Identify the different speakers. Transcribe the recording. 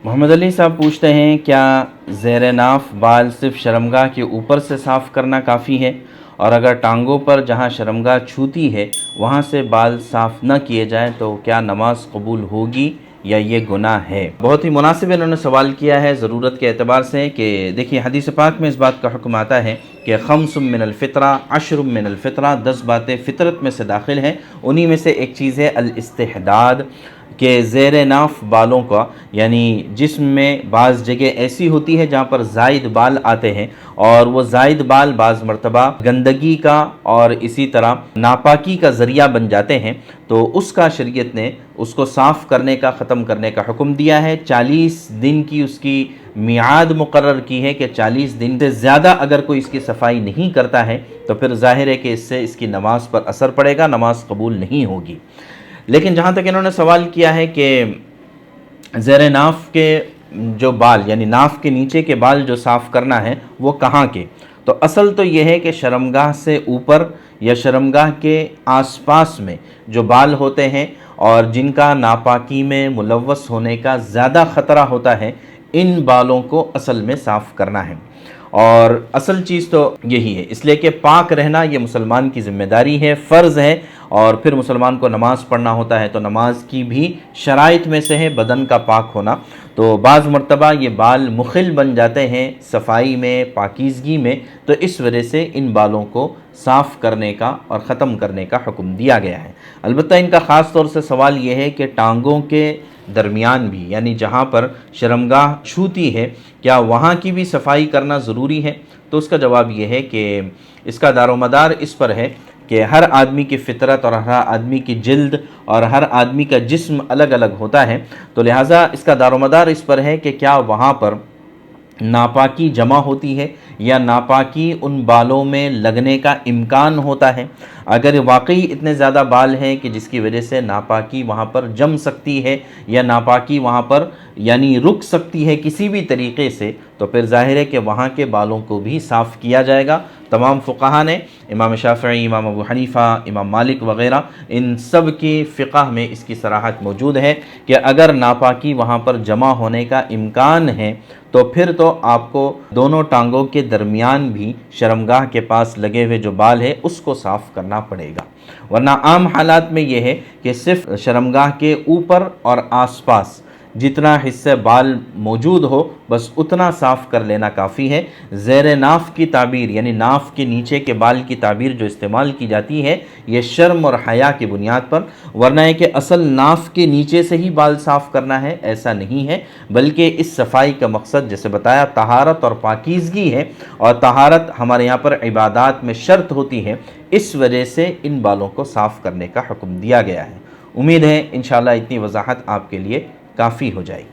Speaker 1: मोहम्मद अली साहब पूछते हैं, क्या ज़ेर नाफ बाल सिर्फ शर्मगाह के ऊपर से साफ़ करना काफ़ी है, और अगर टांगों पर जहां शर्मगाह छूती है वहां से बाल साफ़ न किए जाएं तो क्या नमाज कबूल होगी या ये गुनाह है? बहुत ही मुनासिब इन्होंने सवाल किया है ज़रूरत के एतबार से कि देखिए हदीस पाक में इस बात का हुक्म आता है कि खम्सुम मिनल फ़ित्रा अशरुम मिनल फ़ित्रा, 10 बातें फ़ितरत में से दाखिल हैं। उन्हीं में से एक चीज़ है अल इस्तिहदाद, के ज़ेर नाफ बालों का, यानी जिस्म में बाज़ जगह ऐसी होती है जहाँ पर ज़ायद बाल आते हैं और वो ज़ायद बाल बाज़ मरतबा गंदगी का और इसी तरह नापाकी का ज़रिया बन जाते हैं, तो उसका शरीयत ने उसको साफ़ करने का, ख़त्म करने का हुक्म दिया है। 40 दिन की उसकी मियाद मुकर्रर की है कि 40 दिन से ज़्यादा अगर कोई इसकी सफाई नहीं करता है तो फिर ज़ाहिर है कि इससे इसकी नमाज पर असर पड़ेगा, नमाज कबूल नहीं होगी। लेकिन जहाँ तक इन्होंने सवाल किया है कि ज़ेर नाफ के जो बाल यानी नाफ के नीचे के बाल जो साफ़ करना है वो कहाँ के, तो असल तो ये है कि शर्मगाह से ऊपर या शर्मगाह के आसपास में जो बाल होते हैं और जिनका नापाकी में मुलव्वस होने का ज़्यादा ख़तरा होता है, इन बालों को असल में साफ़ करना है। और असल चीज़ तो यही है, इसलिए कि पाक रहना ये मुसलमान की ज़िम्मेदारी है, फ़र्ज़ है। और फिर मुसलमान को नमाज़ पढ़ना होता है तो नमाज की भी शराइत में से है बदन का पाक होना। तो बाज़ मरतबा ये बाल मुखिल बन जाते हैं सफाई में, पाकीज़गी में, तो इस वजह से इन बालों को साफ़ करने का और ख़त्म करने का हुक्म दिया गया है। अलबत्ता इनका ख़ास तौर से सवाल ये है कि टांगों के दरमियान भी, यानी जहाँ पर शर्मगाह छूती है, क्या वहाँ की भी सफाई करना ज़रूरी है? तो उसका जवाब ये है कि इसका दारोमदार इस पर है कि हर आदमी की फ़ितरत और हर आदमी की जिल्द और हर आदमी का जिस्म अलग अलग होता है, तो लिहाजा इसका दारोमदार इस पर है कि क्या वहाँ पर नापाकी जमा होती है या नापाकी उन बालों में लगने का इम्कान होता है। अगर वाकई इतने ज़्यादा बाल हैं कि जिसकी वजह से नापाकी वहाँ पर जम सकती है या नापाकी वहाँ पर यानी रुक सकती है किसी भी तरीक़े से, तो फिर ज़ाहिर है कि वहाँ के बालों को भी साफ़ किया जाएगा। तमाम फ़ुक़हा ने, इमाम शाफ़िई, इमाम अबू हनीफ़ा, इमाम मालिक वग़ैरह, इन सब की फ़िक़ह में इसकी सराहत मौजूद है कि अगर नापाकी वहाँ पर जमा होने का इम्कान है तो फिर तो आपको दोनों टांगों के दरमियान भी शर्मगाह के पास लगे हुए जो बाल है उसको साफ़ करना पड़ेगा। वरना आम हालात में यह है कि सिर्फ शर्मगाह के ऊपर और आसपास जितना हिस्से बाल मौजूद हो बस उतना साफ़ कर लेना काफ़ी है। ज़ेर नाफ की ताबीर यानी नाफ के नीचे के बाल की ताबीर जो इस्तेमाल की जाती है ये शर्म और हया की बुनियाद पर, वरना है कि असल नाफ के नीचे से ही बाल साफ़ करना है, ऐसा नहीं है। बल्कि इस सफाई का मकसद जैसे बताया तहारत और पाकीज़गी है, और तहारत हमारे यहाँ पर इबादात में शर्त होती है, इस वजह से इन बालों को साफ़ करने का हुक्म दिया गया है। उम्मीद है इंशाअल्लाह इतनी वजाहत आपके लिए काफ़ी हो जाएगी।